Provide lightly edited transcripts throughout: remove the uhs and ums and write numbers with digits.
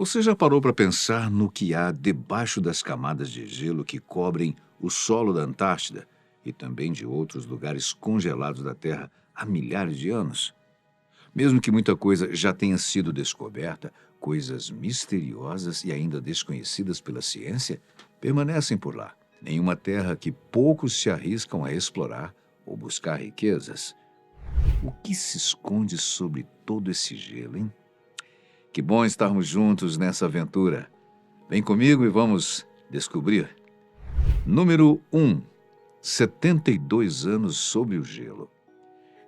Você já parou para pensar no que há debaixo das camadas de gelo que cobrem o solo da Antártida e também de outros lugares congelados da Terra há milhares de anos? Mesmo que muita coisa já tenha sido descoberta, coisas misteriosas e ainda desconhecidas pela ciência permanecem por lá. Nenhuma terra que poucos se arriscam a explorar ou buscar riquezas. O que se esconde sobre todo esse gelo, hein? Que bom estarmos juntos nessa aventura. Vem comigo e vamos descobrir. Número 1. 72 anos sob o gelo.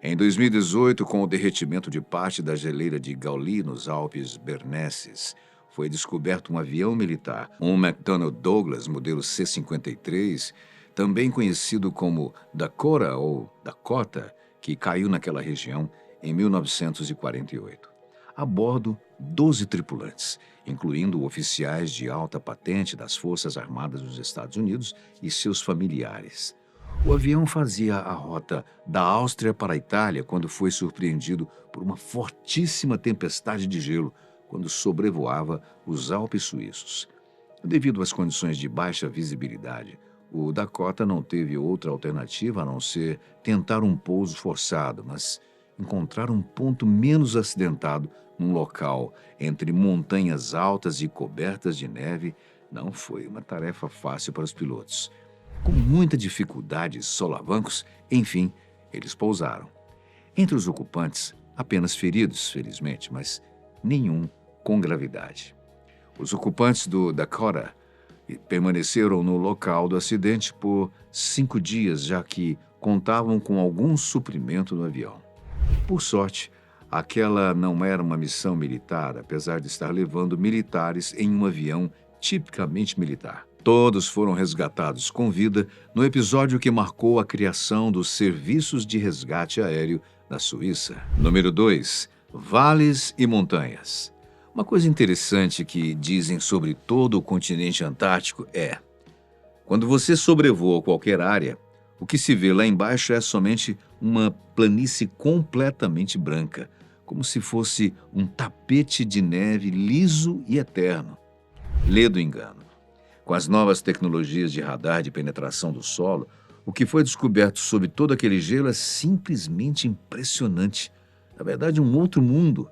Em 2018, com o derretimento de parte da geleira de Gauli nos Alpes Bernesses, foi descoberto um avião militar, um McDonnell Douglas modelo C-53, também conhecido como Dakota ou Dakota, que caiu naquela região em 1948. A bordo, 12 tripulantes, incluindo oficiais de alta patente das Forças Armadas dos Estados Unidos e seus familiares. O avião fazia a rota da Áustria para a Itália quando foi surpreendido por uma fortíssima tempestade de gelo quando sobrevoava os Alpes suíços. Devido às condições de baixa visibilidade, o Dakota não teve outra alternativa a não ser tentar um pouso forçado, mas encontrar um ponto menos acidentado num local entre montanhas altas e cobertas de neve não foi uma tarefa fácil para os pilotos. Com muita dificuldade e solavancos, enfim, eles pousaram. Entre os ocupantes, apenas feridos, felizmente, mas nenhum com gravidade. Os ocupantes do Dakota permaneceram no local do acidente por 5 dias, já que contavam com algum suprimento no avião. Por sorte, aquela não era uma missão militar, apesar de estar levando militares em um avião tipicamente militar. Todos foram resgatados com vida no episódio que marcou a criação dos serviços de resgate aéreo na Suíça. Número 2. Vales e montanhas. Uma coisa interessante que dizem sobre todo o continente antártico é: quando você sobrevoa qualquer área, o que se vê lá embaixo é somente uma planície completamente branca, como se fosse um tapete de neve liso e eterno. Lê do engano. Com as novas tecnologias de radar de penetração do solo, o que foi descoberto sob todo aquele gelo é simplesmente impressionante. Na verdade, um outro mundo.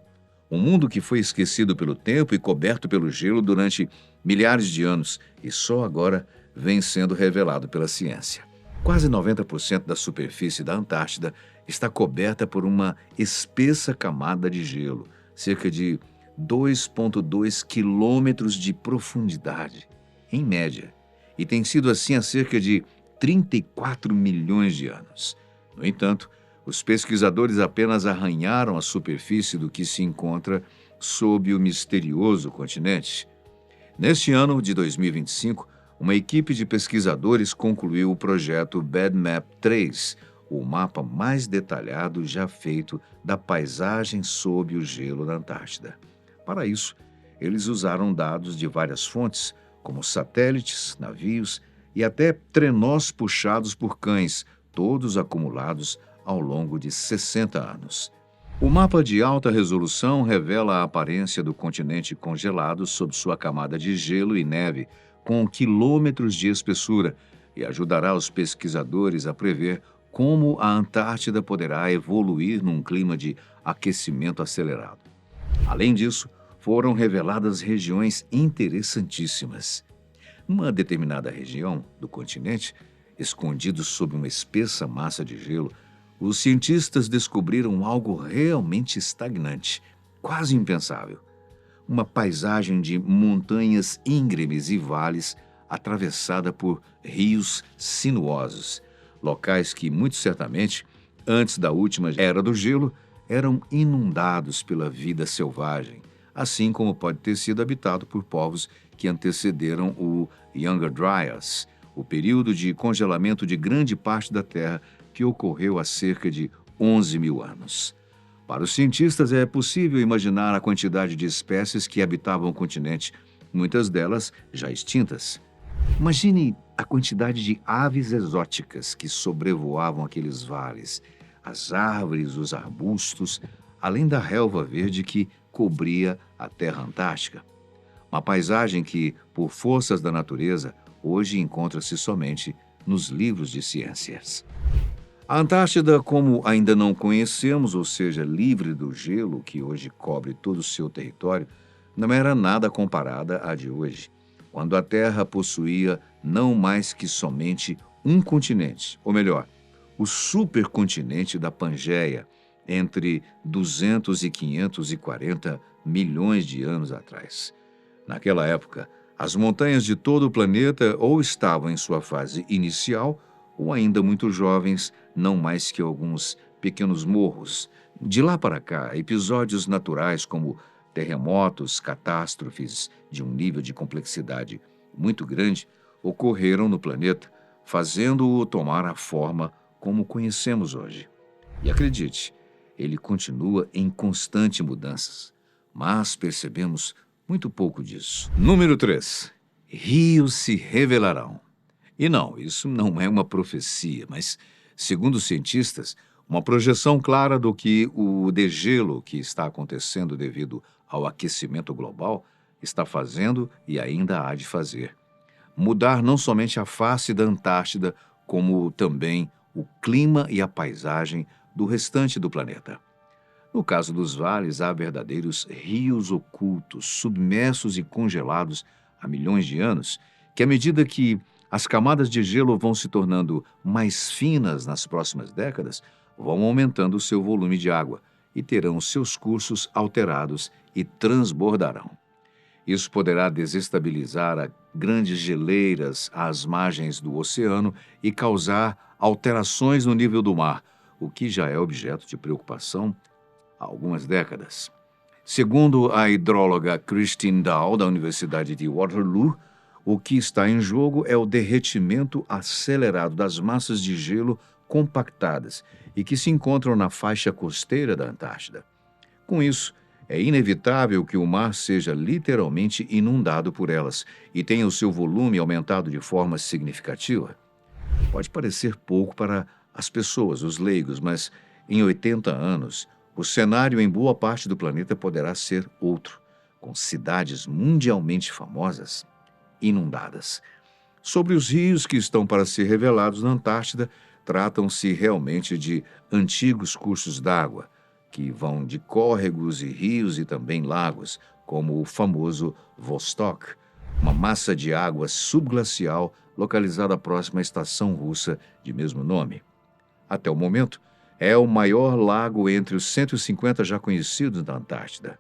Um mundo que foi esquecido pelo tempo e coberto pelo gelo durante milhares de anos e só agora vem sendo revelado pela ciência. Quase 90% da superfície da Antártida está coberta por uma espessa camada de gelo, cerca de 2,2 quilômetros de profundidade, em média, e tem sido assim há cerca de 34 milhões de anos. No entanto, os pesquisadores apenas arranharam a superfície do que se encontra sob o misterioso continente. Neste ano de 2025, uma equipe de pesquisadores concluiu o projeto BADMAP 3, o mapa mais detalhado já feito da paisagem sob o gelo da Antártida. Para isso, eles usaram dados de várias fontes, como satélites, navios e até trenós puxados por cães, todos acumulados ao longo de 60 anos. O mapa de alta resolução revela a aparência do continente congelado sob sua camada de gelo e neve, com quilômetros de espessura, e ajudará os pesquisadores a prever como a Antártida poderá evoluir num clima de aquecimento acelerado. Além disso, foram reveladas regiões interessantíssimas. Numa determinada região do continente, escondidos sob uma espessa massa de gelo, os cientistas descobriram algo realmente estagnante, quase impensável. Uma paisagem de montanhas íngremes e vales atravessada por rios sinuosos, locais que, muito certamente, antes da última era do gelo, eram inundados pela vida selvagem, assim como pode ter sido habitado por povos que antecederam o Younger Dryas, o período de congelamento de grande parte da Terra que ocorreu há cerca de 11 mil anos. Para os cientistas, é possível imaginar a quantidade de espécies que habitavam o continente, muitas delas já extintas. Imagine a quantidade de aves exóticas que sobrevoavam aqueles vales, as árvores, os arbustos, além da relva verde que cobria a Terra Antártica. Uma paisagem que, por forças da natureza, hoje encontra-se somente nos livros de ciências. A Antártida, como ainda não conhecemos, ou seja, livre do gelo que hoje cobre todo o seu território, não era nada comparada à de hoje, quando a Terra possuía não mais que somente um continente, ou melhor, o supercontinente da Pangeia, entre 200 e 540 milhões de anos atrás. Naquela época, as montanhas de todo o planeta ou estavam em sua fase inicial ou ainda muito jovens, não mais que alguns pequenos morros. De lá para cá, episódios naturais como terremotos, catástrofes de um nível de complexidade muito grande ocorreram no planeta, fazendo-o tomar a forma como conhecemos hoje. E acredite, ele continua em constante mudanças, mas percebemos muito pouco disso. Número 3. Rios se revelarão. E não, isso não é uma profecia, mas, segundo os cientistas, uma projeção clara do que o degelo que está acontecendo devido ao aquecimento global está fazendo e ainda há de fazer. Mudar não somente a face da Antártida, como também o clima e a paisagem do restante do planeta. No caso dos vales, há verdadeiros rios ocultos, submersos e congelados há milhões de anos, que, à medida que as camadas de gelo vão se tornando mais finas nas próximas décadas, vão aumentando o seu volume de água e terão seus cursos alterados e transbordarão. Isso poderá desestabilizar grandes geleiras às margens do oceano e causar alterações no nível do mar, o que já é objeto de preocupação há algumas décadas. Segundo a hidróloga Christine Dahl, da Universidade de Waterloo, o que está em jogo é o derretimento acelerado das massas de gelo compactadas e que se encontram na faixa costeira da Antártida. Com isso, é inevitável que o mar seja literalmente inundado por elas e tenha o seu volume aumentado de forma significativa. Pode parecer pouco para as pessoas, os leigos, mas em 80 anos, o cenário em boa parte do planeta poderá ser outro, com cidades mundialmente famosas inundadas. Sobre os rios que estão para ser revelados na Antártida, tratam-se realmente de antigos cursos d'água, que vão de córregos e rios e também lagos, como o famoso Vostok, uma massa de água subglacial localizada próxima à estação russa de mesmo nome. Até o momento, é o maior lago entre os 150 já conhecidos da Antártida.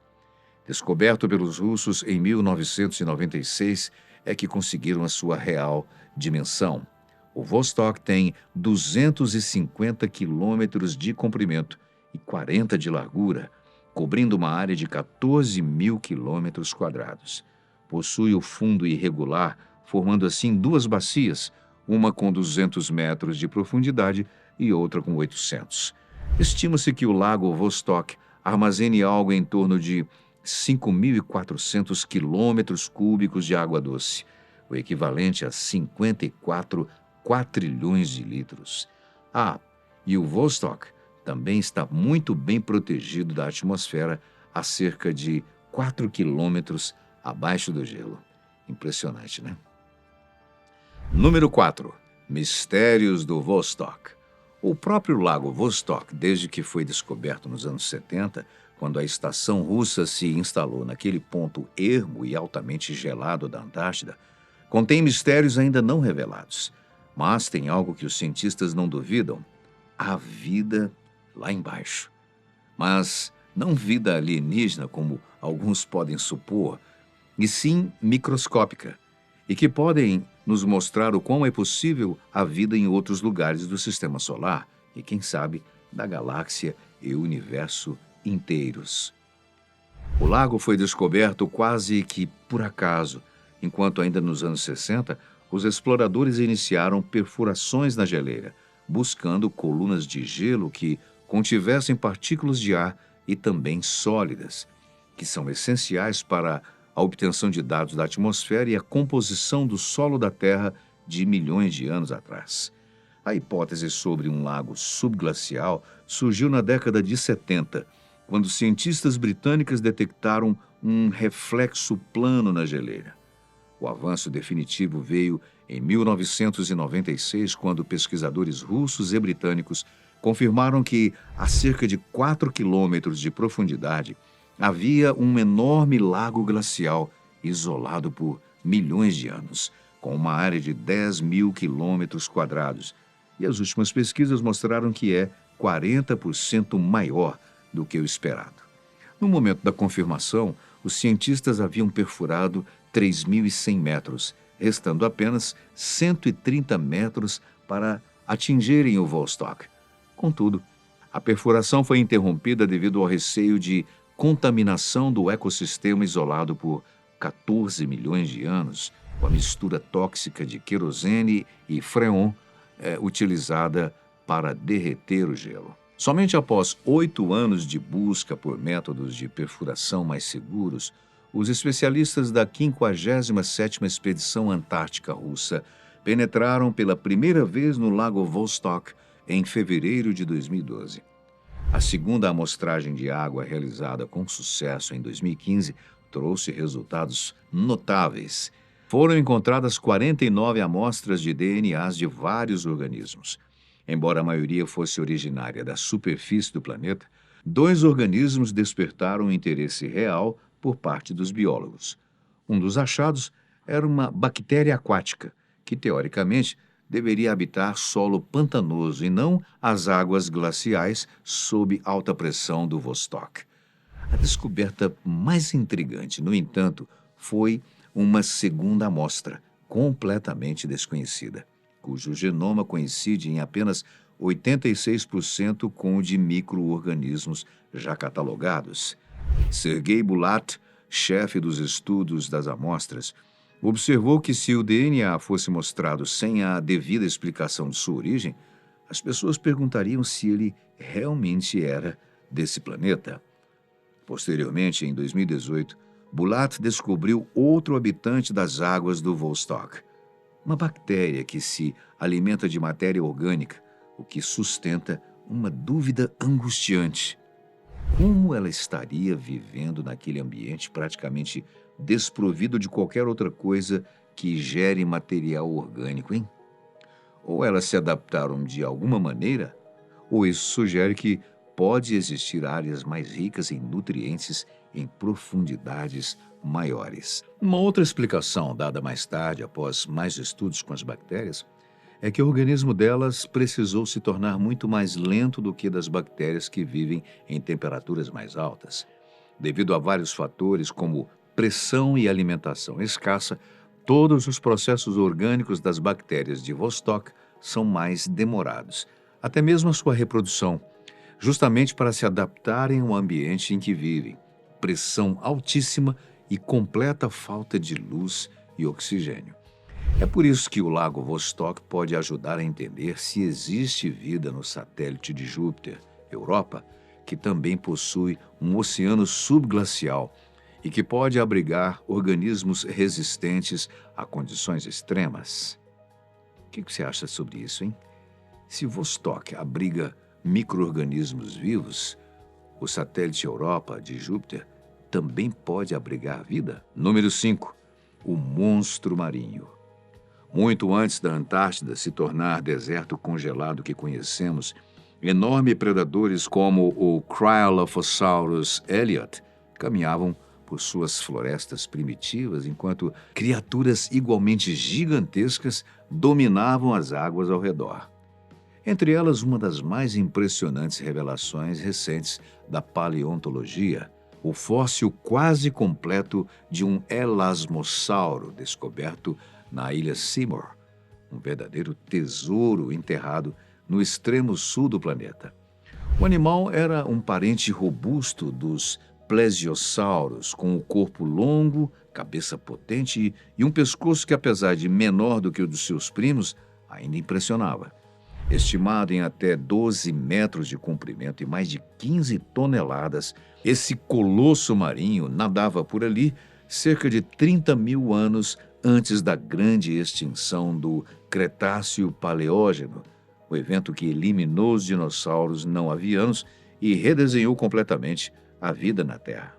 Descoberto pelos russos em 1996, é que conseguiram a sua real dimensão. O Vostok tem 250 quilômetros de comprimento e 40 de largura, cobrindo uma área de 14 mil quilômetros quadrados. Possui o fundo irregular, formando assim duas bacias, uma com 200 metros de profundidade e outra com 800. Estima-se que o lago Vostok armazene algo em torno de 5.400 quilômetros cúbicos de água doce, o equivalente a 54 quatrilhões de litros. Ah, e o Vostok também está muito bem protegido da atmosfera a cerca de 4 quilômetros abaixo do gelo. Impressionante, né? Número 4. Mistérios do Vostok. O próprio lago Vostok, desde que foi descoberto nos anos 70, quando a estação russa se instalou naquele ponto ermo e altamente gelado da Antártida, contém mistérios ainda não revelados. Mas tem algo que os cientistas não duvidam: a vida lá embaixo. Mas não vida alienígena, como alguns podem supor, e sim microscópica, e que podem nos mostrar o quão é possível a vida em outros lugares do Sistema Solar e, quem sabe, da galáxia e universo inteiros. O lago foi descoberto quase que por acaso, enquanto ainda nos anos 60, os exploradores iniciaram perfurações na geleira, buscando colunas de gelo que contivessem partículas de ar e também sólidas, que são essenciais para a obtenção de dados da atmosfera e a composição do solo da Terra de milhões de anos atrás. A hipótese sobre um lago subglacial surgiu na década de 70, quando cientistas britânicos detectaram um reflexo plano na geleira. O avanço definitivo veio em 1996, quando pesquisadores russos e britânicos confirmaram que, a cerca de 4 quilômetros de profundidade, havia um enorme lago glacial isolado por milhões de anos, com uma área de 10 mil quilômetros quadrados. E as últimas pesquisas mostraram que é 40% maior do que o esperado. No momento da confirmação, os cientistas haviam perfurado 3.100 metros, restando apenas 130 metros para atingirem o Vostok. Contudo, a perfuração foi interrompida devido ao receio de contaminação do ecossistema isolado por 14 milhões de anos, com a mistura tóxica de querosene e freon utilizada para derreter o gelo. Somente após 8 anos de busca por métodos de perfuração mais seguros, os especialistas da 57ª Expedição Antártica Russa penetraram pela primeira vez no Lago Vostok em fevereiro de 2012. A segunda amostragem de água, realizada com sucesso em 2015, trouxe resultados notáveis. Foram encontradas 49 amostras de DNAs de vários organismos. Embora a maioria fosse originária da superfície do planeta, 2 organismos despertaram um interesse real por parte dos biólogos. Um dos achados era uma bactéria aquática, que teoricamente deveria habitar solo pantanoso e não as águas glaciais sob alta pressão do Vostok. A descoberta mais intrigante, no entanto, foi uma segunda amostra, completamente desconhecida, cujo genoma coincide em apenas 86% com o de micro-organismos já catalogados. Sergei Bulat, chefe dos estudos das amostras, observou que, se o DNA fosse mostrado sem a devida explicação de sua origem, as pessoas perguntariam se ele realmente era desse planeta. Posteriormente, em 2018, Bulat descobriu outro habitante das águas do Vostok, uma bactéria que se alimenta de matéria orgânica, o que sustenta uma dúvida angustiante. Como ela estaria vivendo naquele ambiente praticamente desprovido de qualquer outra coisa que gere material orgânico, hein? Ou elas se adaptaram de alguma maneira, ou isso sugere que pode existir áreas mais ricas em nutrientes em profundidades maiores. Uma outra explicação dada mais tarde, após mais estudos com as bactérias, é que o organismo delas precisou se tornar muito mais lento do que das bactérias que vivem em temperaturas mais altas. Devido a vários fatores, como pressão e alimentação escassa, todos os processos orgânicos das bactérias de Vostok são mais demorados, até mesmo a sua reprodução, justamente para se adaptarem ao ambiente em que vivem, pressão altíssima e completa falta de luz e oxigênio. É por isso que o Lago Vostok pode ajudar a entender se existe vida no satélite de Júpiter, Europa, que também possui um oceano subglacial e que pode abrigar organismos resistentes a condições extremas. O que você acha sobre isso, hein? Se Vostok abriga micro-organismos vivos, o satélite Europa de Júpiter também pode abrigar vida? Número 5. O monstro marinho. Muito antes da Antártida se tornar deserto congelado que conhecemos, enormes predadores como o Cryolophosaurus elliot caminhavam por suas florestas primitivas, enquanto criaturas igualmente gigantescas dominavam as águas ao redor. Entre elas, uma das mais impressionantes revelações recentes da paleontologia, o fóssil quase completo de um elasmossauro descoberto na ilha Seymour, um verdadeiro tesouro enterrado no extremo sul do planeta. O animal era um parente robusto dos plesiosauros, com o corpo longo, cabeça potente e um pescoço que, apesar de menor do que o dos seus primos, ainda impressionava. Estimado em até 12 metros de comprimento e mais de 15 toneladas, esse colosso marinho nadava por ali cerca de 30 mil anos antes da grande extinção do Cretáceo-Paleógeno, o evento que eliminou os dinossauros não avianos e redesenhou completamente a vida na Terra.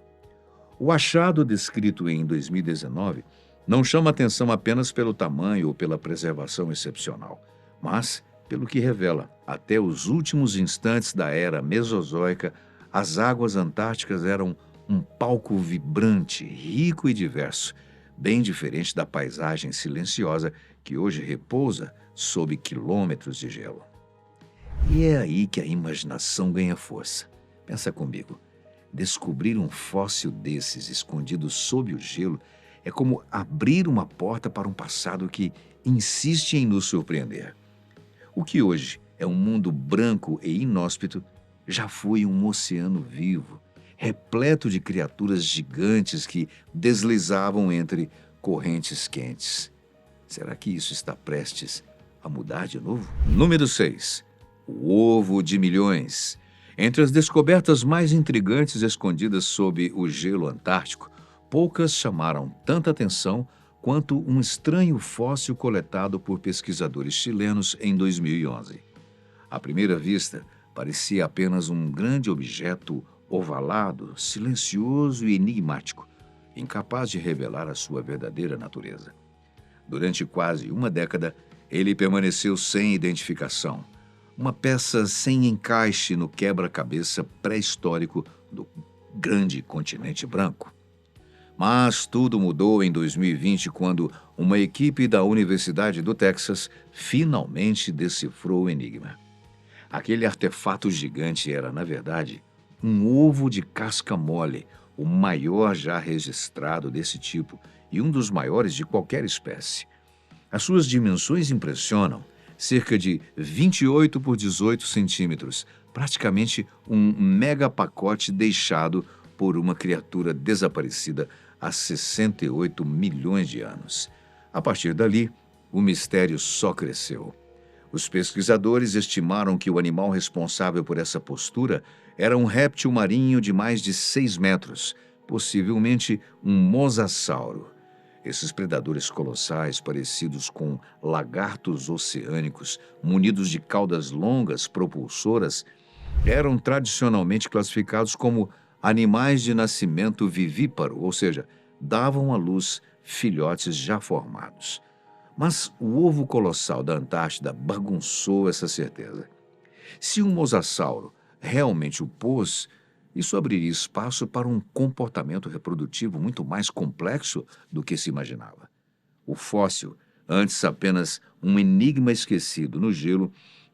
O achado descrito em 2019 não chama atenção apenas pelo tamanho ou pela preservação excepcional, mas pelo que revela. Até os últimos instantes da era Mesozoica, as águas antárticas eram um palco vibrante, rico e diverso, bem diferente da paisagem silenciosa que hoje repousa sob quilômetros de gelo. E é aí que a imaginação ganha força. Pensa comigo. Descobrir um fóssil desses escondido sob o gelo é como abrir uma porta para um passado que insiste em nos surpreender. O que hoje é um mundo branco e inóspito já foi um oceano vivo, repleto de criaturas gigantes que deslizavam entre correntes quentes. Será que isso está prestes a mudar de novo? Número 6. O ovo de milhões. Entre as descobertas mais intrigantes escondidas sob o gelo antártico, poucas chamaram tanta atenção quanto um estranho fóssil coletado por pesquisadores chilenos em 2011. À primeira vista, parecia apenas um grande objeto ovalado, silencioso e enigmático, incapaz de revelar a sua verdadeira natureza. Durante quase uma década, ele permaneceu sem identificação, uma peça sem encaixe no quebra-cabeça pré-histórico do grande continente branco. Mas tudo mudou em 2020 quando uma equipe da Universidade do Texas finalmente decifrou o enigma. Aquele artefato gigante era, na verdade, um ovo de casca mole, o maior já registrado desse tipo e um dos maiores de qualquer espécie. As suas dimensões impressionam, cerca de 28 por 18 centímetros, praticamente um mega pacote deixado por uma criatura desaparecida há 68 milhões de anos. A partir dali, o mistério só cresceu. Os pesquisadores estimaram que o animal responsável por essa postura era um réptil marinho de mais de 6 metros, possivelmente um mosasauro. Esses predadores colossais, parecidos com lagartos oceânicos, munidos de caudas longas propulsoras, eram tradicionalmente classificados como animais de nascimento vivíparo, ou seja, davam à luz filhotes já formados. Mas o ovo colossal da Antártida bagunçou essa certeza. Se um mosasauro realmente o pôs, isso abriria espaço para um comportamento reprodutivo muito mais complexo do que se imaginava. O fóssil, antes apenas um enigma esquecido no gelo,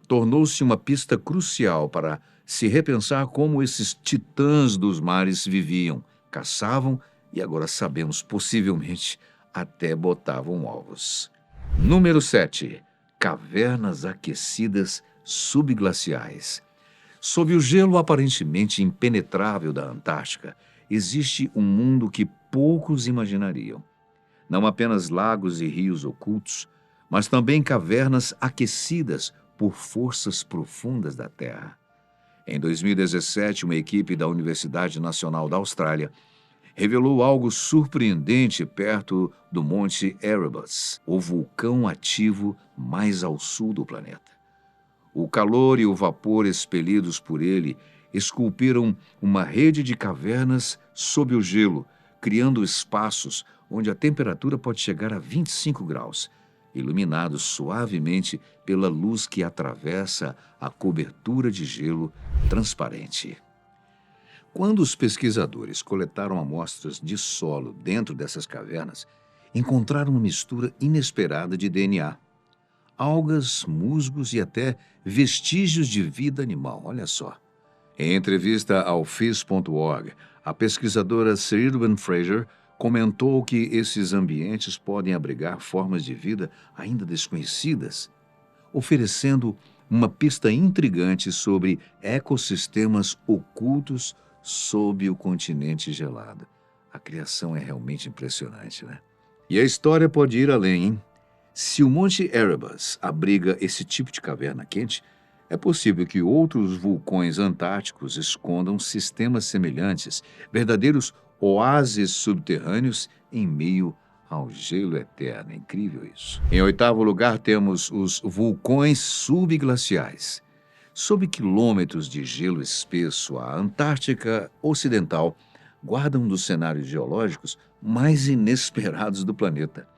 tornou-se uma pista crucial para se repensar como esses titãs dos mares viviam, caçavam e agora sabemos possivelmente até botavam ovos. Número 7. Cavernas aquecidas subglaciais. Sob o gelo aparentemente impenetrável da Antártica, existe um mundo que poucos imaginariam. Não apenas lagos e rios ocultos, mas também cavernas aquecidas por forças profundas da Terra. Em 2017, uma equipe da Universidade Nacional da Austrália revelou algo surpreendente perto do Monte Erebus, o vulcão ativo mais ao sul do planeta. O calor e o vapor expelidos por ele esculpiram uma rede de cavernas sob o gelo, criando espaços onde a temperatura pode chegar a 25 graus, iluminados suavemente pela luz que atravessa a cobertura de gelo transparente. Quando os pesquisadores coletaram amostras de solo dentro dessas cavernas, encontraram uma mistura inesperada de DNA. Algas, musgos e até vestígios de vida animal, olha só. Em entrevista ao Phys.org, a pesquisadora Caitlin Fraser comentou que esses ambientes podem abrigar formas de vida ainda desconhecidas, oferecendo uma pista intrigante sobre ecossistemas ocultos sob o continente gelado. A criação é realmente impressionante, né? E a história pode ir além, hein? Se o Monte Erebus abriga esse tipo de caverna quente, é possível que outros vulcões antárticos escondam sistemas semelhantes, verdadeiros oásis subterrâneos em meio ao gelo eterno. É incrível isso. Em oitavo lugar, temos os vulcões subglaciais. Sob quilômetros de gelo espesso, a Antártica Ocidental guarda um dos cenários geológicos mais inesperados do planeta.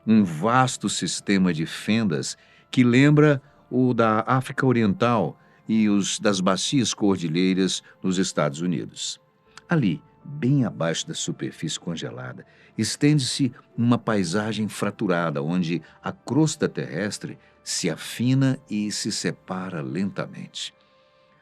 Um vasto sistema de fendas que lembra o da África Oriental e os das bacias cordilheiras nos Estados Unidos. Ali, bem abaixo da superfície congelada, estende-se uma paisagem fraturada onde a crosta terrestre se afina e se separa lentamente.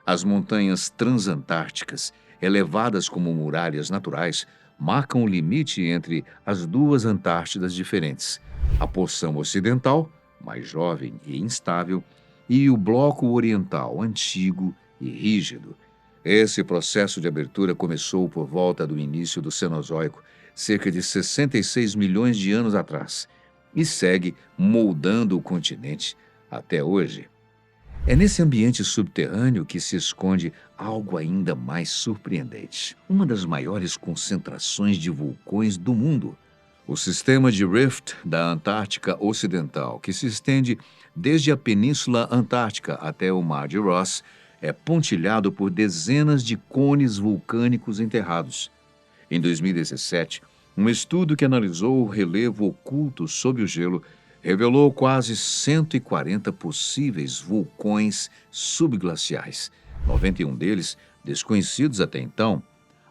As montanhas transantárticas, elevadas como muralhas naturais, marcam o limite entre as duas Antártidas diferentes: a porção ocidental, mais jovem e instável, e o bloco oriental, antigo e rígido. Esse processo de abertura começou por volta do início do Cenozoico, cerca de 66 milhões de anos atrás, e segue moldando o continente até hoje. É nesse ambiente subterrâneo que se esconde algo ainda mais surpreendente: uma das maiores concentrações de vulcões do mundo. O sistema de Rift da Antártica Ocidental, que se estende desde a Península Antártica até o Mar de Ross, é pontilhado por dezenas de cones vulcânicos enterrados. Em 2017, um estudo que analisou o relevo oculto sob o gelo revelou quase 140 possíveis vulcões subglaciais, 91 deles desconhecidos até então,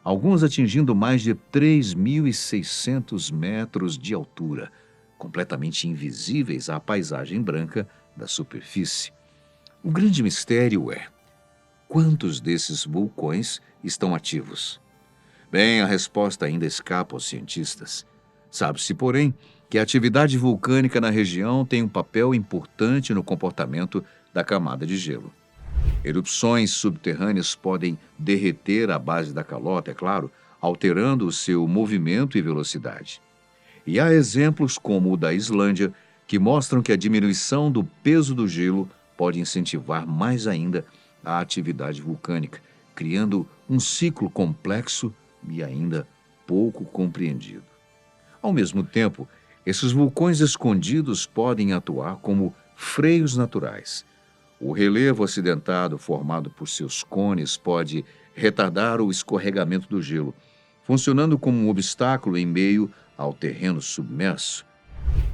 alguns atingindo mais de 3.600 metros de altura, completamente invisíveis à paisagem branca da superfície. O grande mistério é: quantos desses vulcões estão ativos? Bem, a resposta ainda escapa aos cientistas. Sabe-se, porém, que a atividade vulcânica na região tem um papel importante no comportamento da camada de gelo. Erupções subterrâneas podem derreter a base da calota, é claro, alterando o seu movimento e velocidade. E há exemplos como o da Islândia, que mostram que a diminuição do peso do gelo pode incentivar mais ainda a atividade vulcânica, criando um ciclo complexo e ainda pouco compreendido. Ao mesmo tempo, esses vulcões escondidos podem atuar como freios naturais. O relevo acidentado formado por seus cones pode retardar o escorregamento do gelo, funcionando como um obstáculo em meio ao terreno submerso.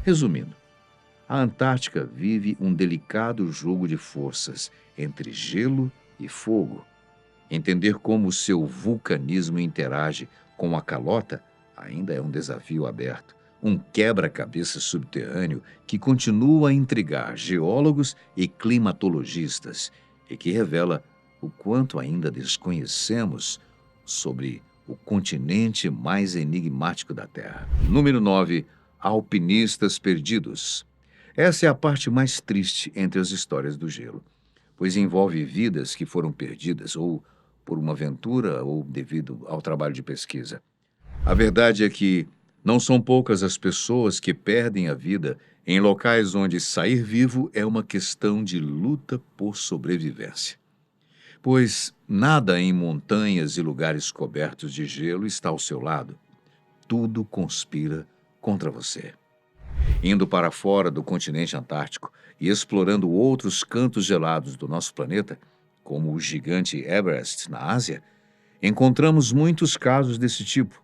Resumindo, a Antártica vive um delicado jogo de forças entre gelo e fogo. Entender como o seu vulcanismo interage com a calota ainda é um desafio aberto, um quebra-cabeça subterrâneo que continua a intrigar geólogos e climatologistas e que revela o quanto ainda desconhecemos sobre o continente mais enigmático da Terra. Número 9. Alpinistas perdidos. Essa é a parte mais triste entre as histórias do gelo, pois envolve vidas que foram perdidas ou por uma aventura ou devido ao trabalho de pesquisa. A verdade é que não são poucas as pessoas que perdem a vida em locais onde sair vivo é uma questão de luta por sobrevivência. Pois nada em montanhas e lugares cobertos de gelo está ao seu lado. Tudo conspira contra você. Indo para fora do continente antártico e explorando outros cantos gelados do nosso planeta, como o gigante Everest na Ásia, encontramos muitos casos desse tipo.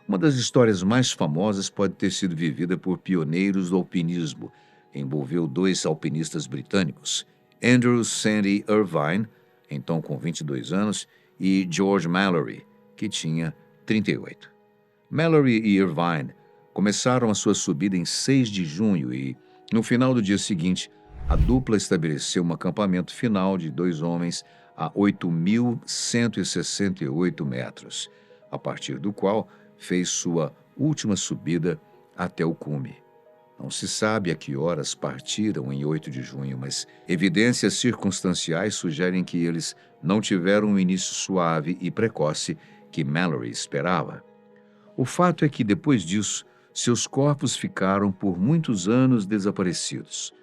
Uma das histórias mais famosas pode ter sido vivida por pioneiros do alpinismo. Envolveu dois alpinistas britânicos, Andrew Sandy Irvine, então com 22 anos, e George Mallory, que tinha 38. Mallory e Irvine começaram a sua subida em 6 de junho e, no final do dia seguinte, a dupla estabeleceu um acampamento final de 2 homens a 8.168 metros, a partir do qual fez sua última subida até o cume. Não se sabe a que horas partiram em 8 de junho, mas evidências circunstanciais sugerem que eles não tiveram o início suave e precoce que Mallory esperava. O fato é que, depois disso, seus corpos ficaram por muitos anos desaparecidos.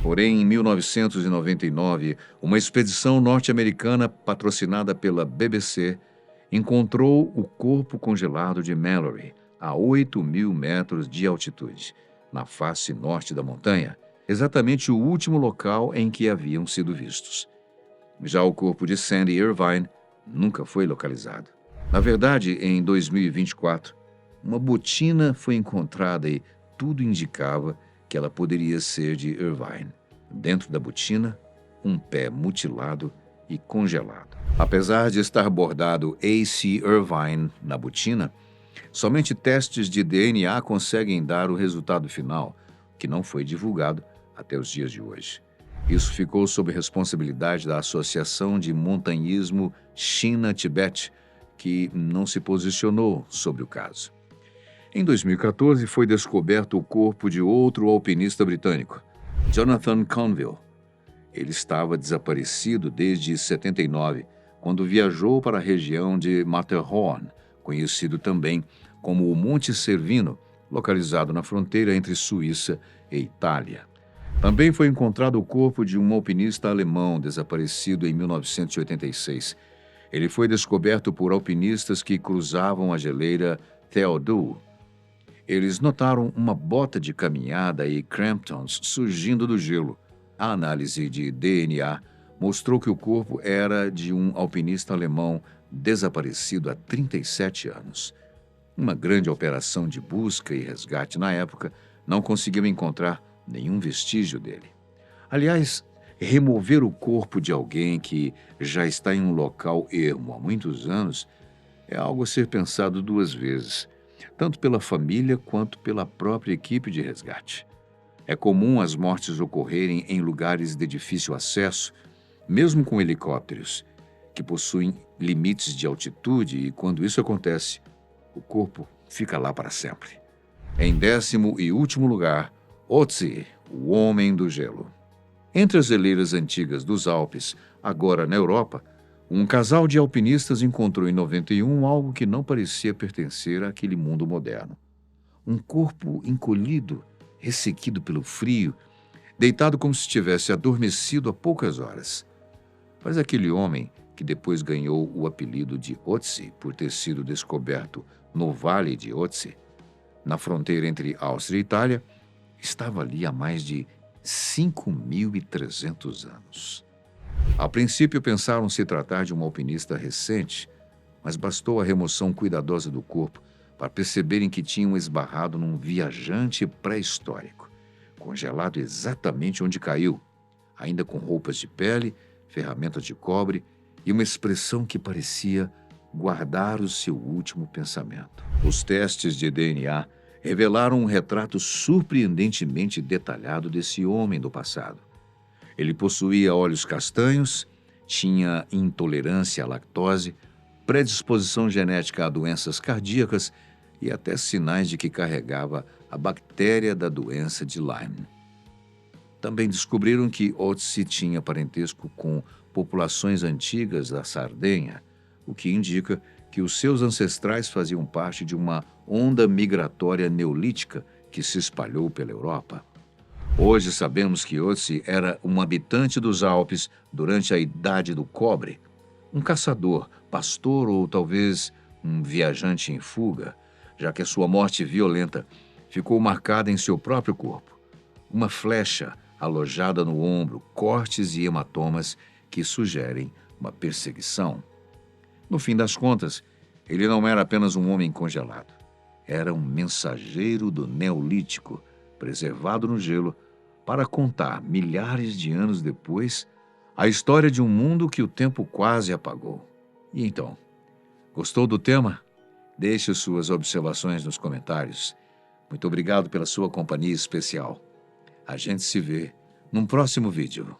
Porém, em 1999, uma expedição norte-americana patrocinada pela BBC encontrou o corpo congelado de Mallory a 8.000 metros de altitude, na face norte da montanha, exatamente o último local em que haviam sido vistos. Já o corpo de Sandy Irvine nunca foi localizado. Na verdade, em 2024, uma botina foi encontrada e tudo indicava que ela poderia ser de Irvine. Dentro da botina, um pé mutilado e congelado. Apesar de estar bordado A.C. Irvine na botina, somente testes de DNA conseguem dar o resultado final, que não foi divulgado até os dias de hoje. Isso ficou sob responsabilidade da Associação de Montanhismo China-Tibete, que não se posicionou sobre o caso. Em 2014, foi descoberto o corpo de outro alpinista britânico, Jonathan Conville. Ele estava desaparecido desde 79, quando viajou para a região de Matterhorn, conhecido também como o Monte Cervino, localizado na fronteira entre Suíça e Itália. Também foi encontrado o corpo de um alpinista alemão desaparecido em 1986. Ele foi descoberto por alpinistas que cruzavam a geleira Theodule. Eles notaram uma bota de caminhada e crampons surgindo do gelo. A análise de DNA mostrou que o corpo era de um alpinista alemão desaparecido há 37 anos. Uma grande operação de busca e resgate na época não conseguiu encontrar nenhum vestígio dele. Aliás, remover o corpo de alguém que já está em um local ermo há muitos anos é algo a ser pensado duas vezes, tanto pela família quanto pela própria equipe de resgate. É comum as mortes ocorrerem em lugares de difícil acesso, mesmo com helicópteros, que possuem limites de altitude, e quando isso acontece, o corpo fica lá para sempre. Em 10º e último lugar, Otzi, o Homem do Gelo. Entre as geleiras antigas dos Alpes, agora na Europa, um casal de alpinistas encontrou em 91 algo que não parecia pertencer àquele mundo moderno. Um corpo encolhido, ressequido pelo frio, deitado como se tivesse adormecido há poucas horas. Mas aquele homem, que depois ganhou o apelido de Otzi por ter sido descoberto no Vale de Otzi, na fronteira entre Áustria e Itália, estava ali há mais de 5.300 anos. A princípio pensaram se tratar de um alpinista recente, mas bastou a remoção cuidadosa do corpo para perceberem que tinham esbarrado num viajante pré-histórico, congelado exatamente onde caiu, ainda com roupas de pele, ferramentas de cobre e uma expressão que parecia guardar o seu último pensamento. Os testes de DNA revelaram um retrato surpreendentemente detalhado desse homem do passado. Ele possuía olhos castanhos, tinha intolerância à lactose, predisposição genética a doenças cardíacas e até sinais de que carregava a bactéria da doença de Lyme. Também descobriram que Otzi tinha parentesco com populações antigas da Sardenha, o que indica que os seus ancestrais faziam parte de uma onda migratória neolítica que se espalhou pela Europa. Hoje sabemos que Otzi era um habitante dos Alpes durante a Idade do Cobre, um caçador, pastor ou talvez um viajante em fuga, já que a sua morte violenta ficou marcada em seu próprio corpo. Uma flecha alojada no ombro, cortes e hematomas que sugerem uma perseguição. No fim das contas, ele não era apenas um homem congelado. Era um mensageiro do Neolítico, preservado no gelo, para contar, milhares de anos depois, a história de um mundo que o tempo quase apagou. E então, gostou do tema? Deixe suas observações nos comentários. Muito obrigado pela sua companhia especial. A gente se vê num próximo vídeo.